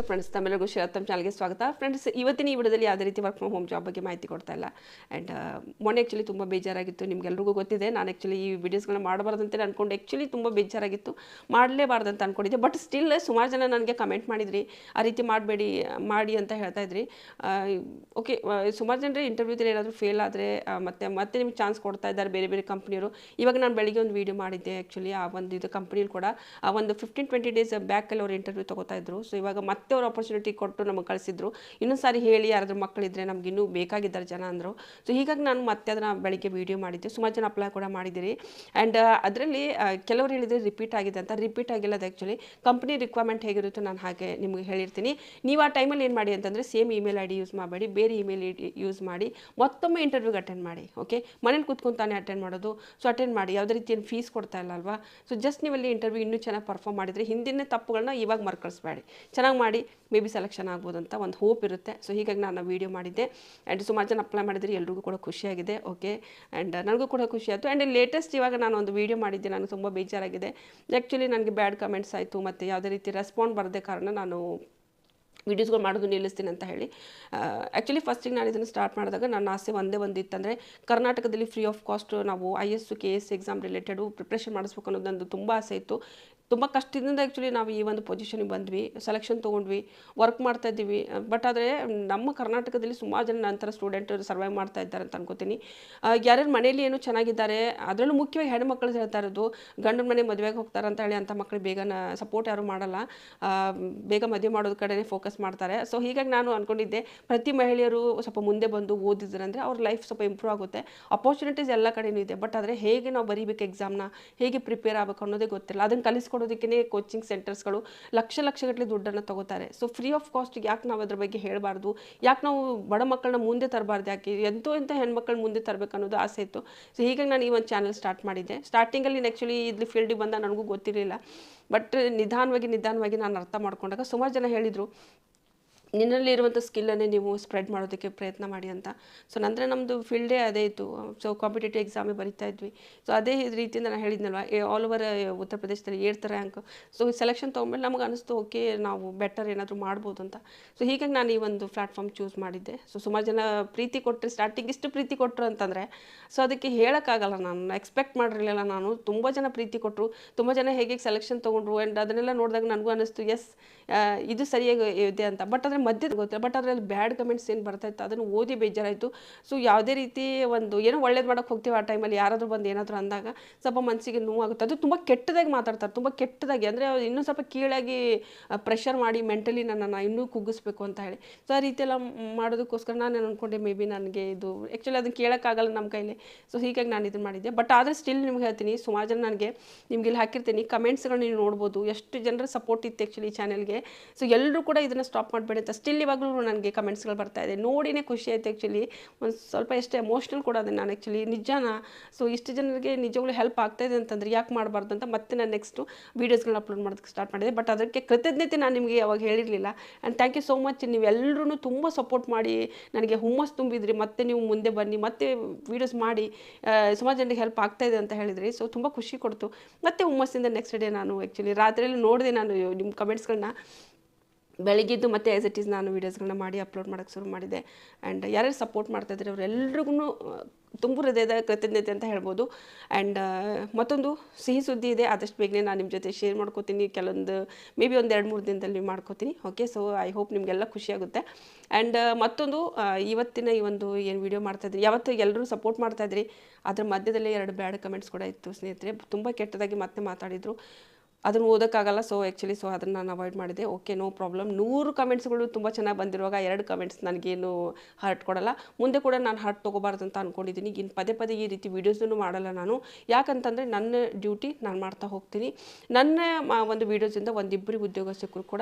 Friends ತಮ್ಮೆಲ್ಲರಿಗೂ Uttam ಚಾನಲ್ಗೆ ಸ್ವಾಗತ. ಫ್ರೆಂಡ್ಸ್ ಇವತ್ತಿನ ಈ ವಿಡಿಯೋದಲ್ಲಿ ಯಾವುದೇ ರೀತಿ ವರ್ಕ್ ಫ್ರಮ್ ಹೋಮ್ ಜಾಬ್ ಬಗ್ಗೆ ಮಾಹಿತಿ ಕೊಡ್ತಾ ಇಲ್ಲ. ಆ್ಯಂಡ್ ಮೊನ್ನೆ ಆ್ಯಕ್ಚುಲಿ ತುಂಬ ಬೇಜಾರಾಗಿತ್ತು. ನಿಮ್ಗೆಲ್ರಿಗೂ ಗೊತ್ತಿದೆ, ನಾನು ಆ್ಯಕ್ಚುಲಿ ಈ ವಿಡಿಯೋಸ್ಗಳನ್ನ ಮಾಡಬಾರ್ದಂತೆ ಅನ್ಕೊಂಡು ಆ್ಯಕ್ಚುಲಿ ತುಂಬ ಬೇಜಾರಾಗಿತ್ತು, ಮಾಡಲೇಬಾರ್ದಂತ ಅನ್ಕೊಂಡಿದ್ದೆ. ಬಟ್ ಸ್ಟಿಲ್ ಸುಮಾರು ಜನ ನನಗೆ ಕಮೆಂಟ್ ಮಾಡಿದ್ರಿ, ಆ ರೀತಿ ಮಾಡಬೇಡಿ ಮಾಡಿ ಅಂತ ಹೇಳ್ತಾ ಇದ್ರಿ. ಓಕೆ, ಸುಮಾರು ಜನರೇ ಇಂಟರ್ವ್ಯೂದಲ್ಲಿ ಏನಾದರೂ ಫೇಲ್ ಆದರೆ ಮತ್ತೆ ನಿಮ್ಗೆ ಚಾನ್ಸ್ ಕೊಡ್ತಾ ಇದ್ದಾರೆ ಬೇರೆ ಬೇರೆ ಕಂಪ್ನಿಯವರು. ಇವಾಗ ನಾನು ಬೆಳಿಗ್ಗೆ ಒಂದು ವೀಡಿಯೋ ಮಾಡಿದ್ದೆ ಆ್ಯಕ್ಚುಲಿ, ಆ ಒಂದು ಇದು ಕಂಪ್ನಿಯಲ್ಲಿ ಕೂಡ ಆ ಒಂದು 15-20 ಡೇಸ್ ಬ್ಯಾಕಲ್ಲಿ ಅವ್ರು ಇಂಟರ್ವ್ಯೂ ತೊಗೋತಾ ಇದ್ರು. ಸೊ ಇವಾಗ ಮತ್ತೆ ಅವ್ರು ಆಪರ್ಚುನಿಟಿ ಕೊಟ್ಟು ನಮಗೆ ಕಳಿಸಿದ್ರು. ಇನ್ನೊಂದು ಸಾರಿ ಹೇಳಿ ಯಾರಾದರೂ ಮಕ್ಕಳಿದ್ರೆ ನಮ್ಗೆ ಇನ್ನೂ ಬೇಕಾಗಿದ್ದಾರೆ ಜನ ಅಂದರು. ಸೊ ಹೀಗಾಗಿ ನಾನು ಮತ್ತೆ ಅದನ್ನು ಬೆಳಿಗ್ಗೆ ವೀಡಿಯೋ ಮಾಡಿದ್ದೆ. ಸುಮಾರು ಜನ ಅಪ್ಲೈ ಕೂಡ ಮಾಡಿದ್ದೀರಿ. ಆ್ಯಂಡ್ ಅದರಲ್ಲಿ ಕೆಲವರು ಹೇಳಿದರೆ ರಿಪೀಟ್ ಆಗಿದೆ ಅಂತ. ರಿಪೀಟ್ ಆಗಿಲ್ಲ, ಅದು ಆ್ಯಕ್ಚುಲಿ ಕಂಪ್ನಿ ರಿಕ್ವೈರ್ಮೆಂಟ್ ಹೇಗಿರುತ್ತೋ ನಾನು ಹಾಗೆ ನಿಮಗೆ ಹೇಳಿರ್ತೀನಿ. ನೀವು ಆ ಟೈಮಲ್ಲಿ ಏನು ಮಾಡಿ ಅಂತಂದರೆ same email I D use ಮಾಡಬೇಡಿ, ಬೇರೆ ಇಮೇಲ್ ಐ ಡಿ ಯೂಸ್ ಮಾಡಿ ಮತ್ತೊಮ್ಮೆ ಇಂಟರ್ವ್ಯೂಗೆ ಅಟೆಂಡ್ ಮಾಡಿ. ಓಕೆ, ಮನೇಲಿ ಕೂತ್ಕೊಂತಾನೆ ಅಟೆಂಡ್ ಮಾಡೋದು. ಸೊ ಅಟೆಂಡ್ ಮಾಡಿ, ಯಾವುದೇ ರೀತಿ ಏನು ಫೀಸ್ ಕೊಡ್ತಾ ಇಲ್ಲ ಅಲ್ವಾ. ಸೊ ಜಸ್ಟ್ ನೀವಲ್ಲಿ ಇಂಟರ್ವ್ಯೂ ಇನ್ನೂ ಚೆನ್ನಾಗಿ ಪರ್ಫಾರ್ಮ್ ಮಾಡಿದರೆ ಹಿಂದಿನ ತಪ್ಪುಗಳನ್ನ ಇವಾಗ ಮರ್ಕಳಿಸ್ಬೇಡಿ, ಚೆನ್ನಾಗಿ ಮಾಡಿ, ಮೇ ಬಿ ಸೆಲೆಕ್ಷನ್ ಆಗ್ಬೋದು ಅಂತ ಒಂದು ಹೋಪ್ ಇರುತ್ತೆ. ಸೊ ಹೀಗಾಗಿ ನಾನು ವೀಡಿಯೋ ಮಾಡಿದ್ದೆ. ಆ್ಯಂಡ್ ಸುಮಾರು ಜನ ಅಪ್ಲೈ ಮಾಡಿದ್ರಿ, ಎಲ್ರಿಗೂ ಕೂಡ ಖುಷಿಯಾಗಿದೆ. ಓಕೆ, ಆ್ಯಂಡ್ ನನಗೂ ಕೂಡ ಖುಷಿ ಆಯಿತು. ಆ್ಯಂಡ್ ಲೇಟೆಸ್ಟ್ ಇವಾಗ ನಾನು ಒಂದು ವೀಡಿಯೋ ಮಾಡಿದ್ದೆ, ನನಗೆ ತುಂಬ ಬೇಜಾರಾಗಿದೆ. ಆ್ಯಕ್ಚುಲಿ ನನಗೆ ಬ್ಯಾಡ್ ಕಮೆಂಟ್ಸ್ ಆಯಿತು, ಮತ್ತು ಯಾವುದೇ ರೀತಿ ರೆಸ್ಪಾಂಡ್ ಬರದೇ ಕಾರಣ ನಾನು ವೀಡಿಯೋಸ್ಗಳು ಮಾಡೋದು ನಿಲ್ಲಿಸ್ತೀನಿ ಅಂತ ಹೇಳಿ. ಆ್ಯಕ್ಚುಲಿ ಫಸ್ಟಿಗೆ ನಾನು ಇದನ್ನು ಸ್ಟಾರ್ಟ್ ಮಾಡಿದಾಗ ನನ್ನ ಆಸೆ ಒಂದೇ ಒಂದಿತ್ತಂದರೆ ಕರ್ನಾಟಕದಲ್ಲಿ ಫ್ರೀ ಆಫ್ ಕಾಸ್ಟ್ ನಾವು IAS KS exam related preparation ಮಾಡಿಸ್ಬೇಕು ಅನ್ನೋದು ನಂದು ತುಂಬ ಆಸೆ ಇತ್ತು. ತುಂಬ ಕಷ್ಟದಿಂದ ಆ್ಯಕ್ಚುಲಿ ನಾವು ಈ ಒಂದು ಪೊಸಿಷನಿಗೆ ಬಂದ್ವಿ, ಸೆಲೆಕ್ಷನ್ ತೊಗೊಂಡ್ವಿ, ವರ್ಕ್ ಮಾಡ್ತಾ ಇದ್ದೀವಿ. ಬಟ್ ಆದರೆ ನಮ್ಮ ಕರ್ನಾಟಕದಲ್ಲಿ ಸುಮಾರು ಜನ ನಂತರ ಸ್ಟೂಡೆಂಟ್ ಸರ್ವೈವ್ ಮಾಡ್ತಾ ಇದ್ದಾರೆ ಅಂತ ಅನ್ಕೋತೀನಿ. ಯಾರ್ಯಾರು ಮನೇಲಿ ಏನೋ ಚೆನ್ನಾಗಿದ್ದಾರೆ, ಅದರಲ್ಲೂ ಮುಖ್ಯವಾಗಿ ಹೆಣ್ಮಕ್ಳು ಹೇಳ್ತಾ ಇರೋದು, ಗಂಡನ ಮನೆ ಮದುವೆಗೆ ಹೋಗ್ತಾರೆ ಅಂತ ಹೇಳಿ ಅಂಥ ಮಕ್ಕಳು ಬೇಗನ ಸಪೋರ್ಟ್ ಯಾರೂ ಮಾಡಲ್ಲ, ಬೇಗ ಮದುವೆ ಮಾಡೋದು ಕಡೆನೇ ಫೋಕಸ್ ಮಾಡ್ತಾರೆ. ಸೊ ಹೀಗಾಗಿ ನಾನು ಅಂದ್ಕೊಂಡಿದ್ದೆ ಪ್ರತಿ ಮಹಿಳೆಯರು ಸ್ವಲ್ಪ ಮುಂದೆ ಬಂದು ಓದಿದ್ರೆ ಅಂದರೆ ಅವ್ರ ಲೈಫ್ ಸ್ವಲ್ಪ ಇಂಪ್ರೂವ್ ಆಗುತ್ತೆ. ಅಪರ್ಚುನಿಟೀಸ್ ಎಲ್ಲ ಕಡೆಯೂ ಇದೆ. ಬಟ್ ಆದರೆ ಹೇಗೆ ನಾವು ಬರೀಬೇಕು ಎಕ್ಸಾಮ್ನ, ಹೇಗೆ ಪ್ರಿಪೇರ್ ಆಗಬೇಕು ಅನ್ನೋದೇ ಗೊತ್ತಿಲ್ಲ. ಅದನ್ನು ಕಲಿಸ್ಕೊಡೋದಕ್ಕೆ ಕೋಚಿಂಗ್ ಸೆಂಟರ್ಸ್ಗಳು ಲಕ್ಷಗಟ್ಟಲೆ ದುಡ್ಡನ್ನು ತಗೋತಾರೆ. ಸೊ ಫ್ರೀ ಆಫ್ ಕಾಸ್ಟ್ ಯಾಕೆ ನಾವು ಅದ್ರ ಬಗ್ಗೆ ಹೇಳಬಾರ್ದು, ಯಾಕೆ ನಾವು ಬಡ ಮಕ್ಕಳನ್ನ ಮುಂದೆ ತರಬಾರ್ದು, ಯಾಕೆ ಎಂಥ ಹೆಣ್ಮಕ್ಳು ಮುಂದೆ ತರಬೇಕು ಅನ್ನೋದು ಆಸೆ ಇತ್ತು. ಸೊ ಹೀಗಾಗಿ ನಾನು ಈ ಒಂದು ಚಾನಲ್ ಸ್ಟಾರ್ಟ್ ಮಾಡಿದ್ದೆ. ಸ್ಟಾರ್ಟಿಂಗಲ್ಲಿ ಆ್ಯಕ್ಚುಲಿ ಇಲ್ಲಿ ಫೀಲ್ಡಿಗೆ ಬಂದ ನನಗೂ ಗೊತ್ತಿರಲಿಲ್ಲ. ಬಟ್ ನಿಧಾನವಾಗಿ ನಾನು ಅರ್ಥ ಮಾಡ್ಕೊಂಡಾಗ ಸುಮಾರು ಜನ ಹೇಳಿದರು, ನಿನ್ನಲ್ಲಿ ಇರುವಂಥ ಸ್ಕಿಲ್ಲನ್ನೇ ನೀವು ಸ್ಪ್ರೆಡ್ ಮಾಡೋದಕ್ಕೆ ಪ್ರಯತ್ನ ಮಾಡಿ ಅಂತ. ಸೊ ನಂತರ ನಮ್ಮದು ಫೀಲ್ಡೇ ಅದೇ ಇತ್ತು. ಸೊ ಕಾಂಪಿಟೇಟಿವ್ ಎಕ್ಸಾಮೇ ಬರಿತಾ ಇದ್ವಿ. ಸೊ ಅದೇ ರೀತಿಯಿಂದ ನಾನು ಹೇಳಿದ್ನಲ್ವ, ಆಲ್ ಓವರ್ ಉತ್ತರ ಪ್ರದೇಶದಲ್ಲಿ 8th ರ್ಯಾಂಕ್. ಸೊ ಸೆಲೆಕ್ಷನ್ ತೊಗೊಂಡ್ಮೇಲೆ ನಮಗೆ ಅನಿಸ್ತು, ಓಕೆ ನಾವು ಬೆಟರ್ ಏನಾದರೂ ಮಾಡ್ಬೋದು ಅಂತ. ಸೊ ಹೀಗಾಗಿ ನಾನು ಈ ಒಂದು ಪ್ಲ್ಯಾಟ್ಫಾರ್ಮ್ ಚೂಸ್ ಮಾಡಿದ್ದೆ. ಸೊ ಸುಮಾರು ಜನ ಪ್ರೀತಿ ಕೊಟ್ಟರೆ, ಸ್ಟಾರ್ಟಿಂಗ್ ಇಷ್ಟು ಪ್ರೀತಿ ಕೊಟ್ಟರು ಅಂತಂದರೆ ಸೊ ಅದಕ್ಕೆ ಹೇಳೋಕ್ಕಾಗಲ್ಲ. ನಾನು ಎಕ್ಸ್ಪೆಕ್ಟ್ ಮಾಡಿರಲಿಲ್ಲ. ನಾನು ತುಂಬ ಜನ ಪ್ರೀತಿ ಕೊಟ್ಟರು, ತುಂಬ ಜನ ಹೇಗೆ ಸೆಲೆಕ್ಷನ್ ತೊಗೊಂಡ್ರು. ಆ್ಯಂಡ್ ಅದನ್ನೆಲ್ಲ ನೋಡಿದಾಗ ನನಗೂ ಅನ್ನಿಸ್ತು, ಎಸ್ ಇದು ಸರಿಯಾಗಿ ಇದೆ ಅಂತ. ಬಟ್ ಆದರೆ ಮಧ್ಯದ ಗೊತ್ತಿಲ್ಲ. ಬಟ್ ಅದರಲ್ಲಿ ಬ್ಯಾಡ್ ಕಮೆಂಟ್ಸ್ ಏನು ಬರ್ತಾಯಿತ್ತು ಅದನ್ನು ಓದಿ ಬೇಜಾರಾಯಿತು. ಸೊ ಯಾವುದೇ ರೀತಿ ಒಂದು ಏನೋ ಒಳ್ಳೇದು ಮಾಡೋಕ್ಕೆ ಹೋಗ್ತೀವಿ, ಆ ಟೈಮಲ್ಲಿ ಯಾರಾದರೂ ಬಂದು ಏನಾದರೂ ಅಂದಾಗ ಸ್ವಲ್ಪ ಮನಸ್ಸಿಗೆ ನೋವಾಗುತ್ತೆ. ಅದು ತುಂಬ ಕೆಟ್ಟದಾಗಿ ಮಾತಾಡ್ತಾರೆ, ತುಂಬ ಕೆಟ್ಟದಾಗಿ, ಅಂದರೆ ಇನ್ನೂ ಸ್ವಲ್ಪ ಕೀಳಾಗಿ ಪ್ರೆಷರ್ ಮಾಡಿ ಮೆಂಟಲಿ ನನ್ನನ್ನು ಇನ್ನೂ ಕುಗ್ಗಿಸ್ಬೇಕು ಅಂತ ಹೇಳಿ. ಸೊ ಆ ರೀತಿ ಎಲ್ಲ ಮಾಡೋದಕ್ಕೋಸ್ಕರ ನಾನು ಅಂದ್ಕೊಂಡೆ ಮೇ ಬಿ ನನಗೆ ಇದು ಆ್ಯಕ್ಚುಲಿ ಅದನ್ನು ಕೇಳೋಕ್ಕಾಗಲ್ಲ ನಮ್ಮ ಕೈಲಿ. ಸೊ ಹೀಗಾಗಿ ನಾನು ಇದನ್ನು ಮಾಡಿದ್ದೆ. ಬಟ್ ಆದರೆ ಸ್ಟಿಲ್ ನಿಮ್ಗೆ ಹೇಳ್ತೀನಿ, ಸುಮಾರು ಜನ ನನಗೆ ನಿಮ್ಗೆ ಇಲ್ಲಿ ಹಾಕಿರ್ತೀನಿ ಕಮೆಂಟ್ಸ್ಗಳನ್ನ ನೀವು ನೋಡ್ಬೋದು, ಎಷ್ಟು ಜನರ ಸಪೋರ್ಟ್ ಇತ್ತು ಆ್ಯಕ್ಚುಲಿ ಈ ಚಾನಲ್ಗೆ. ಸೊ ಎಲ್ಲರೂ ಕೂಡ ಇದನ್ನು ಸ್ಟಾಪ್ ಮಾಡಬೇಡಿ ಅಂತ ಸ್ಟಿಲ್ ಇವಾಗಲೂ ನನಗೆ ಕಮೆಂಟ್ಸ್ಗಳು ಬರ್ತಾ ಇದೆ. ನೋಡಿನೇ ಖುಷಿ ಆಯಿತು ಆ್ಯಕ್ಚುಲಿ. ಒಂದು ಸ್ವಲ್ಪ ಎಷ್ಟು ಎಮೋಷ್ನಲ್ ಕೂಡ ಅದೇ ನಾನು ಆ್ಯಕ್ಚುಲಿ, ನಿಜಾನ. ಸೊ ಇಷ್ಟು ಜನರಿಗೆ ನಿಜವಾಗ್ಲೂ ಹೆಲ್ಪ್ ಆಗ್ತಾಯಿದೆ ಅಂತಂದರೆ ಯಾಕೆ ಮಾಡಬಾರ್ದು ಅಂತ ಮತ್ತೆ ನಾನು ನೆಕ್ಸ್ಟು ವೀಡಿಯೋಸ್ಗಳನ್ನ ಅಪ್ಲೋಡ್ ಮಾಡೋದಕ್ಕೆ ಸ್ಟಾರ್ಟ್ ಮಾಡಿದೆ. ಬಟ್ ಅದಕ್ಕೆ ಕೃತಜ್ಞತೆ ನಾನು ನಿಮಗೆ ಯಾವಾಗ ಹೇಳಿರಲಿಲ್ಲ. And thank you so much. ನೀವೆಲ್ಲರೂ ತುಂಬ ಸಪೋರ್ಟ್ ಮಾಡಿ ನನಗೆ ಹುಮ್ಮಸ್ ತುಂಬಿದ್ರಿ, ಮತ್ತೆ ನೀವು ಮುಂದೆ ಬನ್ನಿ, ಮತ್ತೆ ವೀಡಿಯೋಸ್ ಮಾಡಿ ಸುಮಾರು ಜನರಿಗೆ ಹೆಲ್ಪ್ ಆಗ್ತಾಯಿದೆ ಅಂತ ಹೇಳಿದ್ರಿ. ಸೊ ತುಂಬ ಖುಷಿ ಕೊಡ್ತು. ಮತ್ತೆ ಹುಮ್ಮಸ್ಸಿಂದ ನೆಕ್ಸ್ಟ್ ಡೇ ನಾನು ಆ್ಯಕ್ಚುಲಿ ರಾತ್ರಿಯಲ್ಲಿ ನೋಡಿದೆ ನಾನು ನಿಮ್ಮ ಕಮೆಂಟ್ಸ್ಗಳನ್ನ. ಬೆಳಗ್ಗೆದ್ದು ಮತ್ತೆ ಆ್ಯಸ್ ಇಟ್ ಈಸ್ ನಾನು ವೀಡಿಯೋಸ್ಗಳನ್ನ ಮಾಡಿ ಅಪ್ಲೋಡ್ ಮಾಡೋಕ್ಕೆ ಶುರು ಮಾಡಿದೆ. ಆ್ಯಂಡ್ ಯಾರ್ಯಾರು ಸಪೋರ್ಟ್ ಮಾಡ್ತಾಯಿದ್ರೆ ಅವರೆಲ್ರಿಗೂ ತುಂಬ ಹೃದಯದ ಕೃತಜ್ಞತೆ ಅಂತ ಹೇಳ್ಬೋದು. ಆ್ಯಂಡ್ ಮತ್ತೊಂದು ಸಿಹಿ ಸುದ್ದಿ ಇದೆ, ಆದಷ್ಟು ಬೇಗನೆ ನಾನು ನಿಮ್ಮ ಜೊತೆ ಶೇರ್ ಮಾಡ್ಕೋತೀನಿ. ಕೆಲವೊಂದು ಮೇ ಬಿ ಒಂದು 2-3 ದಿನದಲ್ಲಿ ಮಾಡ್ಕೋತೀನಿ. ಓಕೆ, ಸೊ ಐ ಹೋಪ್ ನಿಮಗೆಲ್ಲ ಖುಷಿಯಾಗುತ್ತೆ. ಆ್ಯಂಡ್ ಮತ್ತೊಂದು ಇವತ್ತಿನ ಈ ಒಂದು ಏನು ವೀಡಿಯೋ ಮಾಡ್ತಾಯಿದ್ರಿ, ಯಾವತ್ತು ಎಲ್ಲರೂ ಸಪೋರ್ಟ್ ಮಾಡ್ತಾಯಿದ್ರಿ, ಅದ್ರ ಮಧ್ಯದಲ್ಲೇ 2 ಬ್ಯಾಡ್ ಕಮೆಂಟ್ಸ್ ಕೂಡ ಇತ್ತು ಸ್ನೇಹಿತರೆ. ತುಂಬ ಕೆಟ್ಟದಾಗಿ ಮತ್ತೆ ಮಾತಾಡಿದರು, ಅದನ್ನು ಓದೋಕ್ಕಾಗಲ್ಲ. ಸೊ ಆ್ಯಕ್ಚುಲಿ ಅದನ್ನು ನಾನು ಅವಾಯ್ಡ್ ಮಾಡಿದೆ. Okay, no problem. 100 ಕಮೆಂಟ್ಸ್ಗಳು ತುಂಬ ಚೆನ್ನಾಗಿ ಬಂದಿರುವಾಗ 2 ಕಮೆಂಟ್ಸ್ ನನಗೇನು ಹರ್ಟ್ ಕೊಡಲ್ಲ. ಮುಂದೆ ಕೂಡ ನಾನು ಹರ್ಟ್ ತೊಗೋಬಾರ್ದು ಅಂತ ಅಂದ್ಕೊಂಡಿದ್ದೀನಿ. ಇನ್ನು ಪದೇ ಈ ರೀತಿ ವೀಡಿಯೋಸನ್ನು ಮಾಡಲ್ಲ ನಾನು. ಯಾಕಂತಂದರೆ ನನ್ನ ಡ್ಯೂಟಿ ನಾನು ಮಾಡ್ತಾ ಹೋಗ್ತೀನಿ. ನನ್ನ ಒಂದು ವೀಡಿಯೋಸಿಂದ ಒಂದಿಬ್ಬರು ಉದ್ಯೋಗ ಸಿಕ್ಕರು ಕೂಡ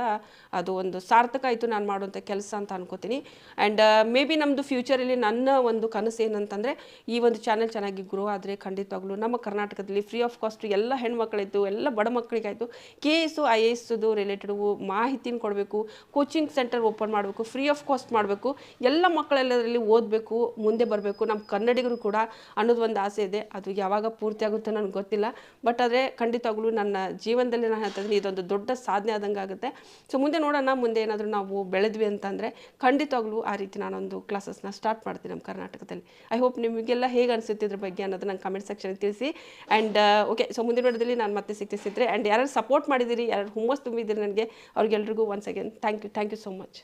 ಅದು ಒಂದು ಸಾರ್ಥಕ ಆಯಿತು ನಾನು ಮಾಡುವಂಥ ಕೆಲಸ ಅಂತ ಅನ್ಕೋತೀನಿ. ಆ್ಯಂಡ್ ಮೇ ಬಿ ನಮ್ಮದು ಫ್ಯೂಚರಲ್ಲಿ ನನ್ನ ಒಂದು ಕನಸು ಏನಂತಂದರೆ ಈ ಒಂದು ಚಾನಲ್ ಚೆನ್ನಾಗಿ ಗ್ರೋ ಆದರೆ ಖಂಡಿತವಾಗ್ಲೂ ನಮ್ಮ ಕರ್ನಾಟಕದಲ್ಲಿ ಫ್ರೀ ಆಫ್ ಕಾಸ್ಟ್ ಎಲ್ಲ ಹೆಣ್ಮಕ್ಳಿದ್ದು ಎಲ್ಲ ಬಡ ಮಕ್ಕಳಿಗೆ ಆಯಿತು. KS IAS ರಿಲೇಟೆಡ್ ಮಾಹಿತಿನ ಕೊಡಬೇಕು, ಕೋಚಿಂಗ್ ಸೆಂಟರ್ ಓಪನ್ ಮಾಡಬೇಕು, ಫ್ರೀ ಆಫ್ ಕಾಸ್ಟ್ ಮಾಡಬೇಕು, ಎಲ್ಲ ಮಕ್ಕಳೆಲ್ಲದರಲ್ಲಿ ಓದಬೇಕು, ಮುಂದೆ ಬರಬೇಕು, ನಮ್ಮ ಕನ್ನಡಿಗರು ಕೂಡ ಅನ್ನೋದು ಒಂದು ಆಸೆ ಇದೆ. ಅದು ಯಾವಾಗ ಪೂರ್ತಿ ಆಗುತ್ತೋ ನನಗೆ ಗೊತ್ತಿಲ್ಲ, ಬಟ್ ಆದರೆ ಖಂಡಿತವಾಗ್ಲೂ ನನ್ನ ಜೀವನದಲ್ಲಿ ನಾನು ಹೇಳ್ತಿದ್ದೀನಿ ಇದೊಂದು ದೊಡ್ಡ ಸಾಧನೆ ಆದಂಗೆ ಆಗುತ್ತೆ. ಸೊ ಮುಂದೆ ನೋಡೋಣ, ಮುಂದೆ ಏನಾದರೂ ನಾವು ಬೆಳೆದ್ವಿ ಅಂತಂದರೆ ಖಂಡಿತವಾಗ್ಲೂ ಆ ರೀತಿ ನಾನೊಂದು ಕ್ಲಾಸಸ್ನ ಸ್ಟಾರ್ಟ್ ಮಾಡ್ತೀನಿ ನಮ್ಮ ಕರ್ನಾಟಕದಲ್ಲಿ. ಐ ಹೋಪ್ ನಿಮಗೆಲ್ಲ ಹೇಗೆ ಅನಿಸುತ್ತೆ ಇದ್ರ ಬಗ್ಗೆ ಅನ್ನೋದು ನಂಗೆ ಕಮೆಂಟ್ ಸೆಕ್ಷನ್ ತಿಳಿಸಿ. ಆ್ಯಂಡ್ ಓಕೆ, ಸೊ ಮುಂದಿನ ವಿಡಿಯೋದಲ್ಲಿ ನಾನು ಮತ್ತೆ ಸಿಗ್ತಿದ್ರೆ, ಆ್ಯಂಡ್ ಯಾರು ಸಪೋರ್ಟ್ ಮಾಡಿದ್ದೀರಿ, ಯಾರು ಹುಮ್ಮಸ್ ತುಂಬಿದ್ದೀರಿ ನನಗೆ, ಅವ್ರಿಗೆಲ್ರಿಗೂ once again thank you so much.